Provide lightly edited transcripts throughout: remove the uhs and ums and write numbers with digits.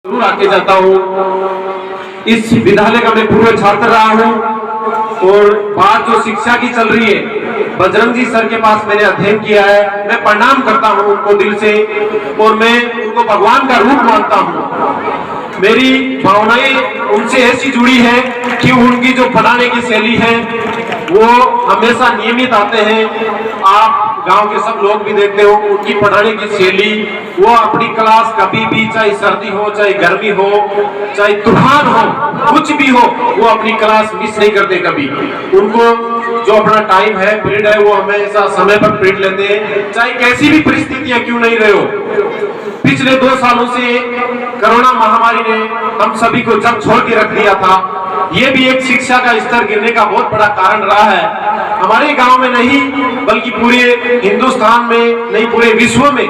जरूर आके जाता हूँ। इस विद्यालय का मैं पूर्व छात्र रहा हूँ और बात जो शिक्षा की चल रही है, बजरंग जी सर के पास मैंने अध्ययन किया है। मैं प्रणाम करता हूँ उनको दिल से और मैं उनको भगवान का रूप मानता हूँ। मेरी भावनाएं उनसे ऐसी जुड़ी है कि उनकी जो पढ़ाने की शैली है वो हमेशा नियमित आते हैं। आप गांव के सब लोग भी देखते हो उनकी पढ़ाने की शैली, वो अपनी क्लास कभी भी, चाहे सर्दी हो, चाहे गर्मी हो, चाहे तूफान हो, कुछ भी हो, वो अपनी क्लास मिस नहीं करते कभी। उनको जो अपना टाइम है, पीरियड है, वो हमेशा समय पर पीरियड लेते हैं, चाहे कैसी भी परिस्थितियां क्यों नहीं रहे हो। पिछले 2 सालों से कोरोना महामारी ने हम सभी को जब छोड़ के रख दिया था, ये भी एक शिक्षा का स्तर गिरने का बहुत बड़ा कारण रहा है। हमारे गांव में नहीं बल्कि पूरे हिंदुस्तान में नहीं, पूरे विश्व में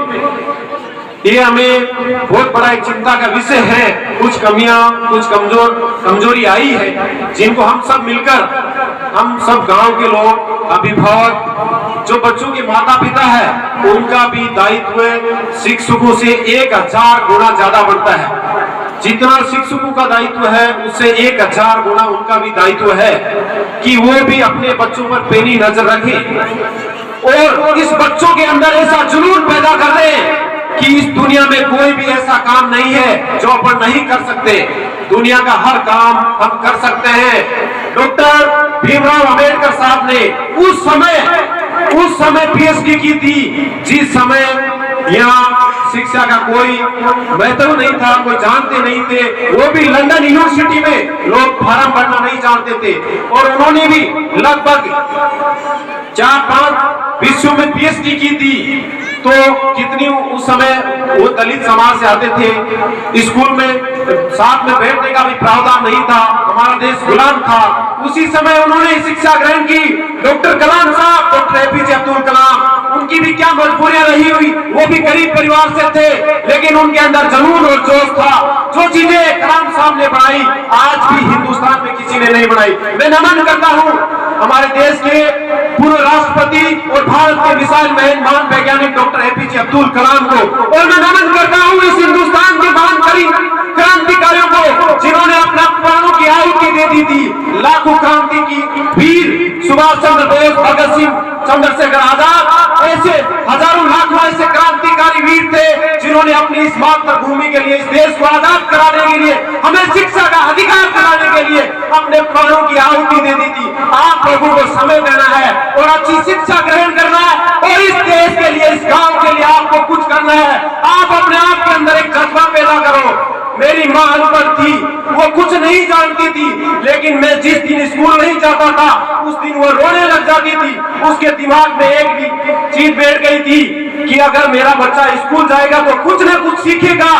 ये हमें बहुत बड़ा एक चिंता का विषय है। कुछ कमियां, कुछ कमजोरी आई है, जिनको हम सब मिलकर, हम सब गांव के लोग, अभिभावक, जो बच्चों के माता पिता है, उनका भी दायित्व शिक्षकों से 1000 गुना ज्यादा बढ़ता है। जितना शिक्षकों का दायित्व है उससे 1000 गुना उनका भी दायित्व है कि वो भी अपने बच्चों पर पैनी नजर रखें और इस बच्चों के अंदर ऐसा जुनून पैदा कर दें कि इस दुनिया में कोई भी ऐसा काम नहीं है जो अपन नहीं कर सकते। दुनिया का हर काम हम कर सकते हैं। डॉक्टर भीमराव अंबेडकर साहब ने उस समय पीएचडी की थी, जिस समय यहाँ शिक्षा का कोई महत्व नहीं था, कोई जानते नहीं थे। वो भी लंदन यूनिवर्सिटी में लोग फार्म भरना नहीं जानते थे और उन्होंने भी लगभग 4-5 विषयों में पीएचडी की थी। तो कितनी उस समय वो दलित समाज से आते थे, स्कूल में साथ में बैठने का भी प्रावधान नहीं था, हमारा देश गुलाम था। उसी समय उन्होंने शिक्षा ग्रहण की। डॉक्टर कलाम साहब, डॉक्टर एपीजे अब्दुल कलाम, उनकी भी क्या मजबूरियां रही हुई, वो भी गरीब परिवार से थे, लेकिन उनके अंदर जुनून और जोश था। जो चीजें कलाम साहब ने बनाई, आज भी हिंदुस्तान में किसी ने नहीं बनाई। मैं नमन करता हूँ हमारे देश के पूर्व राष्ट्रपति और भारत के मिसाइल मैन, महान वैज्ञानिक डॉक्टर एपीजे अब्दुल कलाम को, और मैं नमन करता हूँ इस हिंदुस्तान के महान क्रांतिकारियों को जिन्होंने अपना प्राणों की आहुति दे दी थी। लाखों क्रांति की वीर, सुभाष चंद्र बोस, भगत सिंह, चंद्रशेखर आजाद, ऐसे हजारों लाखों ऐसे क्रांतिकारी वीर थे जिन्होंने अपनी इस मातृभूमि के लिए, इस देश को आजाद कराने के लिए, हमें शिक्षा का अधिकार कराने के लिए अपने प्राणों की आहुति दे दी थी। आप लोगों को समय देना है और अच्छी शिक्षा ग्रहण करना है और इस देश के लिए, इस गांव के लिए आपको कुछ करना है। आप अपने आप के अंदर एक जज्बा पैदा करो। मेरी माँ अनपढ़ थी, वो कुछ नहीं जानती थी, लेकिन मैं जिस दिन स्कूल नहीं जाता था उस दिन वो रोने लग जाती थी। उसके दिमाग में एक भी चीज बैठ गई थी कि अगर मेरा बच्चा स्कूल जाएगा तो कुछ न कुछ सीखेगा।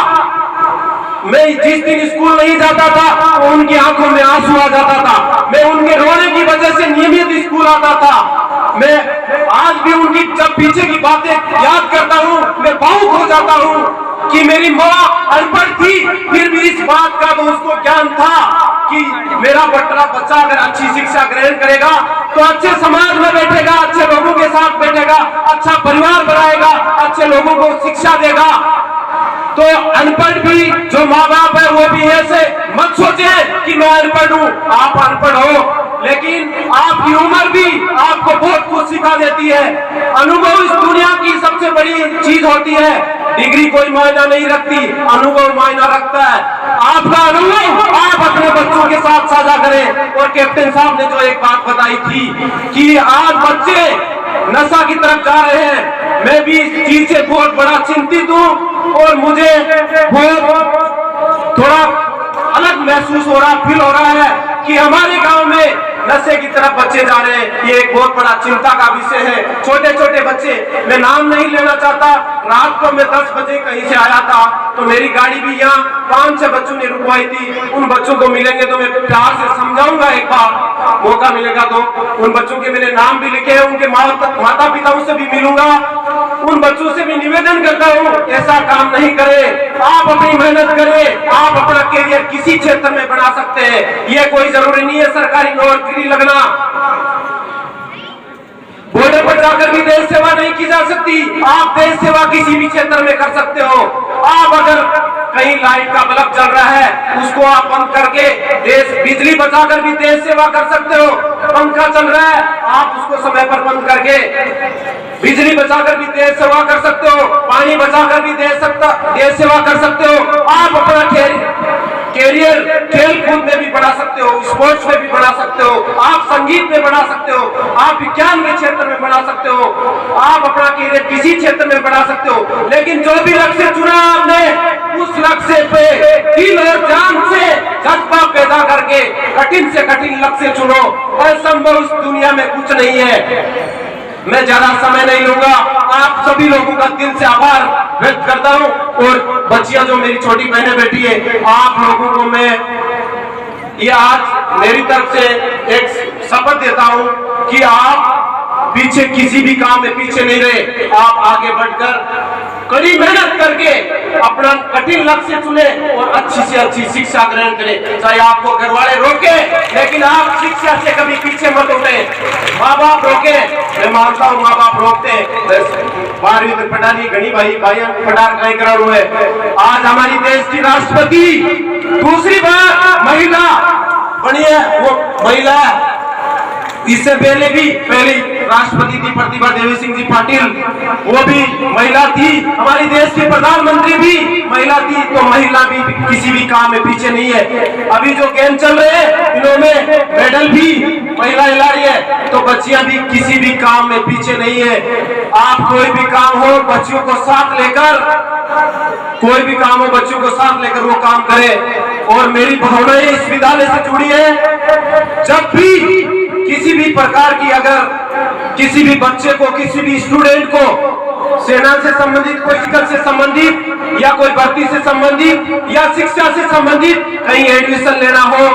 मैं जिस दिन स्कूल नहीं जाता था तो उनकी आंखों में आंसू आ जाता था। मैं उनके रोने की वजह से नियमित स्कूल आता था। मैं आज भी उनकी जब पीछे की बातें याद करता हूँ, मैं भावुक हो जाता हूँ कि मेरी माँ अनपढ़ थी, फिर भी इस बात का तो उसको ज्ञान था कि मेरा बच्चा अगर अच्छी शिक्षा ग्रहण करेगा तो अच्छे समाज में बैठेगा, अच्छे लोगों के साथ बैठेगा, अच्छा परिवार बनाएगा, अच्छे लोगों को शिक्षा देगा। तो अनपढ़ भी जो माँ बाप है वो भी ऐसे मत सोचे कि मैं अनपढ़ हूँ। आप अनपढ़ हो, लेकिन आपकी उम्र भी आपको बहुत कुछ सिखा देती है। अनुभव इस दुनिया की सबसे बड़ी चीज होती है। डिग्री कोई मायना नहीं रखती, अनुभव मायना रखता है। आपका अनुभव आप अपने बच्चों के साथ साझा करें। और कैप्टन साहब ने जो एक बात बताई थी कि आज बच्चे नशा की तरफ जा रहे हैं, मैं भी इस चीज से बहुत बड़ा चिंतित हूँ और मुझे बहुत थोड़ा अलग महसूस हो रहा, फील हो रहा है कि हमारे गांव में नशे की तरफ बच्चे जा रहे हैं। ये एक बहुत बड़ा चिंता का विषय है। छोटे छोटे बच्चे, मैं नाम नहीं लेना चाहता, रात को मैं 10 बजे कहीं से आया था तो मेरी गाड़ी भी यहाँ 5-6 बच्चों ने रुकवाई थी। उन बच्चों को मिलेंगे तो मैं प्यार से समझाऊंगा, एक बार मौका मिलेगा तो। उन बच्चों के मैंने नाम भी लिखे हैं, उनके माता पिताओं से भी मिलूंगा। उन बच्चों से भी निवेदन करता हूँ ऐसा काम नहीं करें। आप अपनी मेहनत करें, आप अपना करियर किसी क्षेत्र में बना सकते हैं। ये कोई जरूरी नहीं है सरकारी नौकरी लगना। बॉर्डर पर जाकर भी देश सेवा नहीं की जा सकती। आप देश सेवा किसी भी क्षेत्र में कर सकते हो। आप अगर कहीं लाइट का बल्ब जल रहा है, उसको आप बंद करके देश, बिजली बचाकर भी देश सेवा कर सकते हो। पंखा चल रहा है, आप उसको समय पर बंद करके बिजली बचाकर भी देश सेवा कर सकते हो। पानी बचाकर भी देश सेवा कर सकते हो। आप अपना कैरियर खेल कूद में भी बढ़ा सकते हो, स्पोर्ट्स में भी बढ़ा सकते हो, आप संगीत में बढ़ा सकते हो, आप विज्ञान के क्षेत्र में बढ़ा सकते हो, आप अपना कैरियर किसी क्षेत्र में बढ़ा सकते हो। लेकिन जो भी लक्ष्य चुना आपने, उस लक्ष्य पे दिल और जान से जज्बा पैदा करके कठिन से कठिन लक्ष्य चुनो। असंभव इस दुनिया में कुछ नहीं है। मैं ज्यादा समय नहीं लूंगा। आप सभी लोगों का दिल से आभार व्यक्त करता हूं। और बच्चियां जो मेरी छोटी बहनें बैठी है, आप लोगों को मैं ये आज मेरी तरफ से एक शपथ देता हूं कि आप पीछे किसी भी काम में पीछे नहीं रहे। आप आगे बढ़कर कड़ी मेहनत करके अपना कठिन लक्ष्य चुने और अच्छी से अच्छी शिक्षा ग्रहण करें। चाहे आपको घर वाले रोके, लेकिन आप शिक्षा से कभी पीछे मत उठे। माँ बाप रोके, मैं मानता हूँ माँ बाप रोकते हैं। 12वीं तक पढ़ानी घनी भाई पढ़ार कहीं कराऊ है। आज हमारी देश की राष्ट्रपति दूसरी बार महिला बनी है। वो महिला इससे पहले भी पहली राष्ट्रपति थी प्रतिभा देवी सिंह जी पाटिल, वो भी महिला थी। हमारी देश की प्रधानमंत्री भी महिला थी। तो महिला भी किसी भी काम में पीछे नहीं है। अभी जो गेम चल रहे हैं, इन्होंने मेडल भी महिला ला रही है। तो बच्चियां भी किसी भी काम में पीछे नहीं है। आप कोई भी काम हो, बच्चियों को साथ लेकर, कोई भी काम हो बच्चों को साथ लेकर वो काम करें। और मेरी भावनाएं इस विद्यालय से जुड़ी है। जब भी किसी भी प्रकार की, अगर किसी भी बच्चे को, किसी भी स्टूडेंट को सेना से संबंधित, फिजिकल से संबंधित या कोई भर्ती से संबंधित या शिक्षा से संबंधित कहीं एडमिशन लेना हो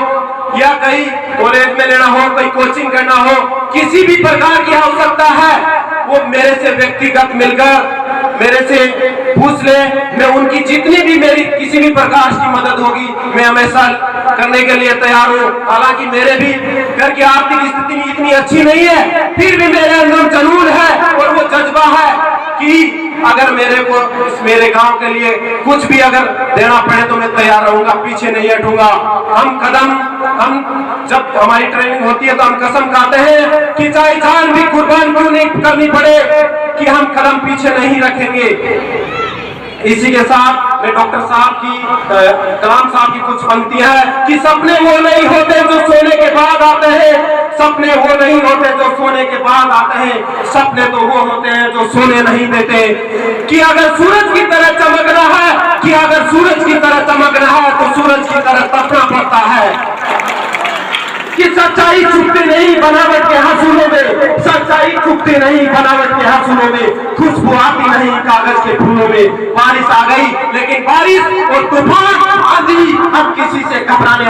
या कहीं कॉलेज में लेना हो, कहीं कोचिंग करना हो, किसी भी प्रकार की आवश्यकता है, वो मेरे से व्यक्तिगत मिलकर मेरे से पूछ ले। मैं उनकी जितनी भी मेरी किसी भी प्रकार की मदद होगी, मैं हमेशा करने के लिए तैयार हूँ। हालांकि मेरे भी घर की आर्थिक स्थिति इतनी अच्छी नहीं है, फिर भी मेरे अंदर जुनून है और वो जज्बा है कि अगर मेरे गांव के लिए कुछ भी अगर देना पड़े तो मैं तैयार रहूंगा, पीछे नहीं हटूंगा। हम जब हमारी ट्रेनिंग होती है तो हम कसम खाते हैं कि चाहे जान भी कुर्बान क्यों नहीं करनी पड़े, कि हम कदम पीछे नहीं रखेंगे। इसी के साथ मैं डॉक्टर साहब की, कलाम साहब की कुछ पंक्तियां हैं कि सपने वो नहीं होते जो सोने के बाद आते हैं, सपने वो नहीं होते जो सोने के बाद आते हैं, सपने तो वो होते हैं जो सोने नहीं देते। कि अगर सूरज की तरह चमकना है, कि अगर सूरज की तरह चमकना है तो सूरज की तरह तपना पड़ता है। कि सच्चाई छुपती नहीं बनावट के हंसूलों में, सच्चाई छुपती नहीं बनावट के हंसूलों में, खुशबू आती नहीं कागज के फूलों में। बारिश आ गई, लेकिन बारिश और तूफान, आंधी, हम किसी से घबराने